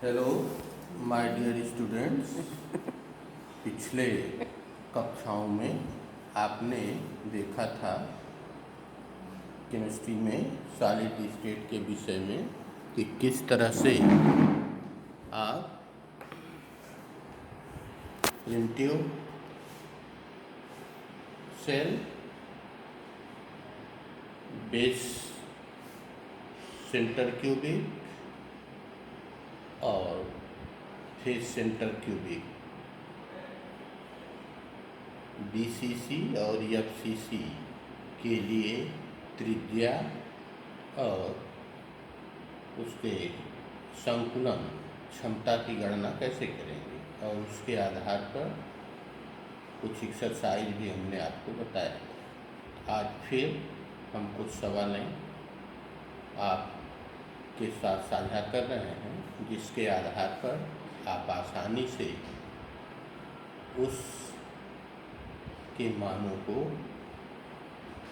Hello my dear students. पिछले कक्षाओं में आपने देखा था केमिस्ट्री में सॉलिड स्टेट के विषय में कि किस तरह से आप primitive cell, base centre cubic और फेस सेंटर क्यूबिक बीसीसी और एफसीसी के लिए त्रिज्या और उसके संकुलन क्षमता की गणना कैसे करेंगे और उसके आधार पर कुछ एक्सरसाइज भी हमने आपको बताया। आज फिर हम कुछ सवालें आपके साथ साझा कर रहे हैं जिसके आधार पर आप आसानी से उस के मानों को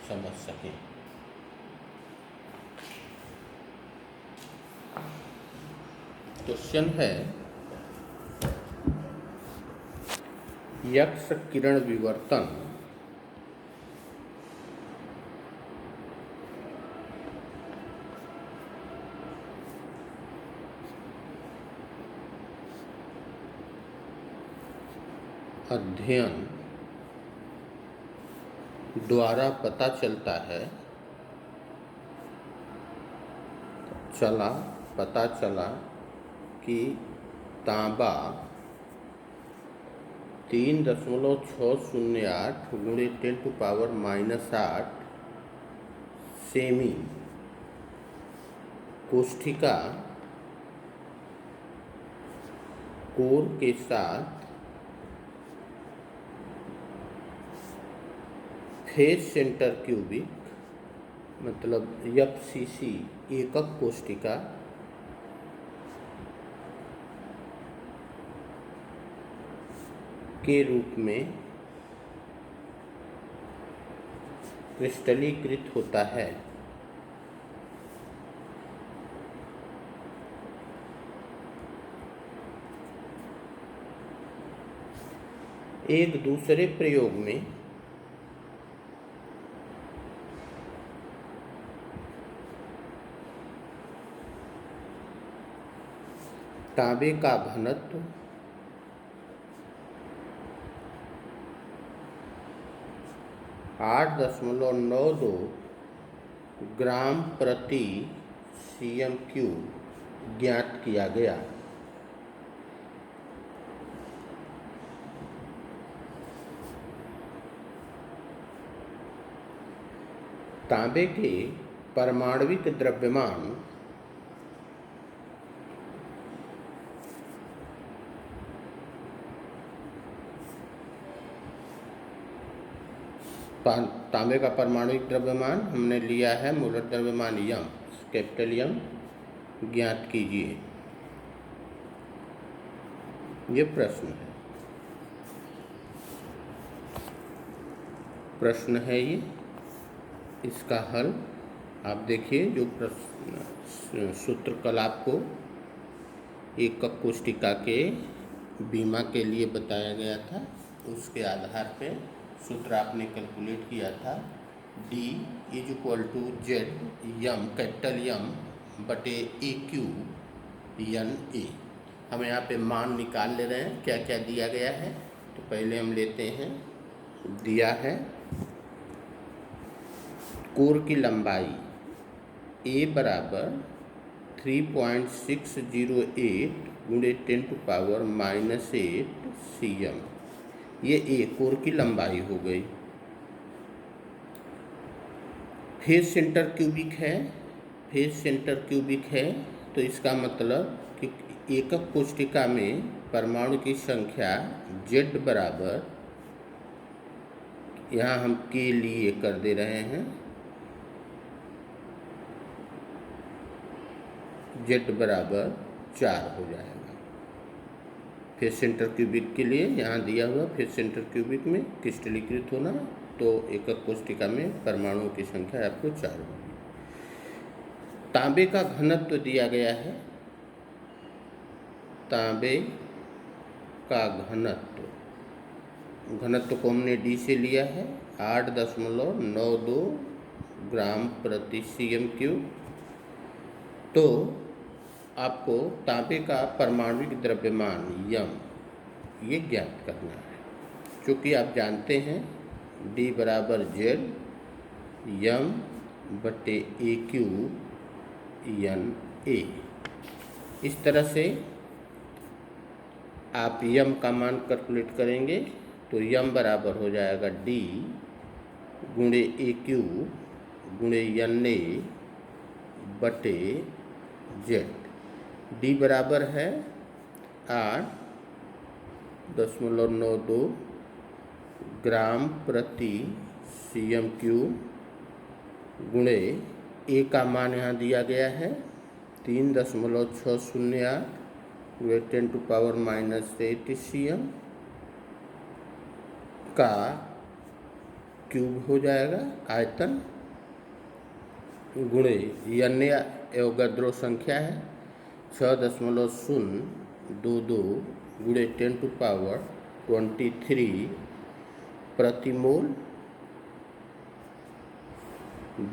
समझ सकें। क्वेश्चन है यक्ष किरण विवर्तन अध्ययन द्वारा पता चलता है पता चला कि तांबा 3.608 × 10⁻⁸ सेमी कोष्ठिका कोर के साथ फेस सेंटर क्यूबिक मतलब एफसीसी एकक कोष्ठिका के रूप में क्रिस्टलीकृत होता है। एक दूसरे प्रयोग में तांबे का घनत्व 8.92 ग्राम प्रति cm³ ज्ञात किया गया। तांबे के परमाणविक द्रव्यमान तांबे का परमाणुिक द्रव्यमान हमने लिया है मोलर द्रव्यमान यम, कैपिटल यम ज्ञात कीजिए। ये प्रश्न है ये। इसका हल आप देखिए। जो प्रश्न सूत्र कल आपको एकक कोष्ठिका के बीमा के लिए बताया गया था उसके आधार पे सूत्र आपने कैलकुलेट किया था। D = Z यम कैपिटल यम बटे AQ NA। हम यहाँ पे मान निकाल ले रहे हैं क्या क्या दिया गया है। तो पहले हम लेते हैं, दिया है कोर की लंबाई A बराबर 3.608 × 10⁻⁸ cm। ये A कोर की लंबाई हो गई। फेस सेंटर क्यूबिक है तो इसका मतलब कि एकक कोष्ठिका में परमाणु की संख्या Z बराबर, यहाँ हम के लिए कर दे रहे हैं, Z बराबर 4 हो जाएगा। फेस सेंटर क्यूबिक के लिए यहाँ दिया हुआ फेस सेंटर क्यूबिक में क्रिस्टलीकृत होना तो एकक कोष्ठिका में परमाणुओं की संख्या आपको 4 होगी। तांबे का घनत्व दिया गया है तांबे का घनत्व को हमने डी से लिया है 8.92 ग्राम प्रति cm³। तो आपको तांबे का परमाणुविक द्रव्यमान यम ये ज्ञात करना है। चूँकि आप जानते हैं D बराबर Z m/AQ/NA। इस तरह से आप यम का मान कैलकुलेट करेंगे तो यम बराबर हो जाएगा D गुणे AQ गुणे NA/Z। D बराबर है 8.92 ग्राम प्रति cm³ गुणे ए का मान यहाँ दिया गया है 3.608 × 10⁻⁸ cm का क्यूब हो जाएगा आयतन गुणे अन्य अवगाद्रो संख्या है 6.022 गुणे 10⁻23 प्रति मोल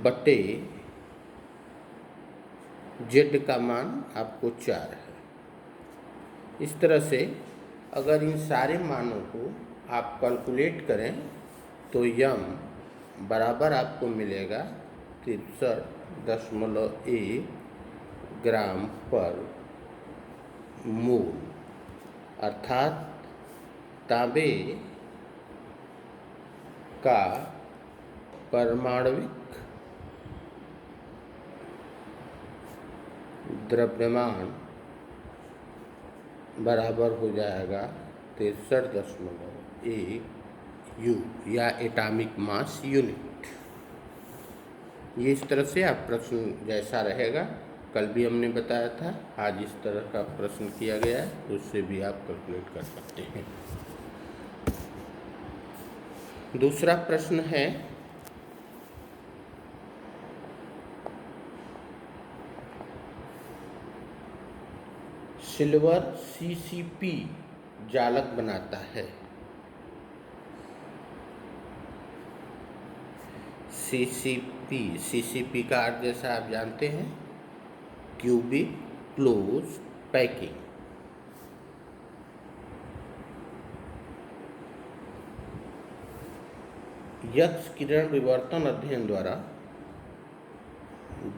बटे जेड का मान आपको 4 है। इस तरह से अगर इन सारे मानों को आप कैलकुलेट करें तो यम बराबर आपको मिलेगा 63.1 ग्राम पर मोल, अर्थात तांबे का परमाणुविक द्रव्यमान बराबर हो जाएगा 63.1 U या एटॉमिक मास यूनिट। ये इस तरह से आप प्रश्न जैसा रहेगा कल भी हमने बताया था, आज इस तरह का प्रश्न किया गया है, तो उससे भी आप कैलकुलेट कर सकते हैं। दूसरा प्रश्न है सिल्वर CCP जालक बनाता है। CCP का अर्थ जैसा आप जानते हैं क्यूबिक क्लोज पैकिंग। यक्स किरण विवर्तन अध्ययन द्वारा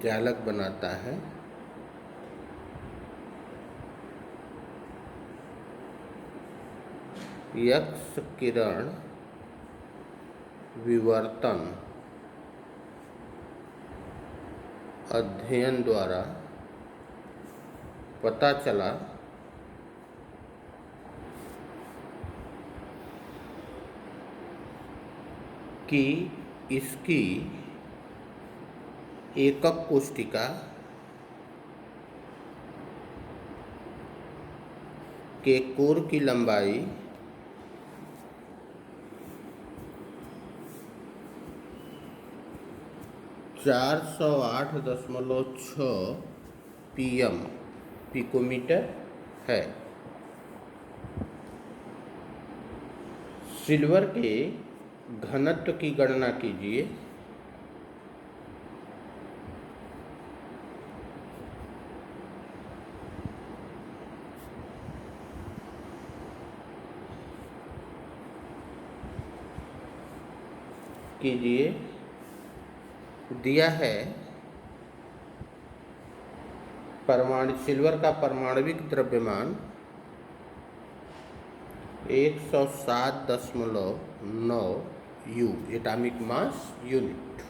जालक बनाता है। यक्स किरण विवर्तन अध्ययन द्वारा पता चला कि इसकी एकक कोशिका के कोर की लंबाई 408.6 पिकोमीटर है। सिल्वर के घनत्व की गणना कीजिए। दिया है सिल्वर का परमाणुविक द्रव्यमान 107.9 U एटॉमिक मास यूनिट।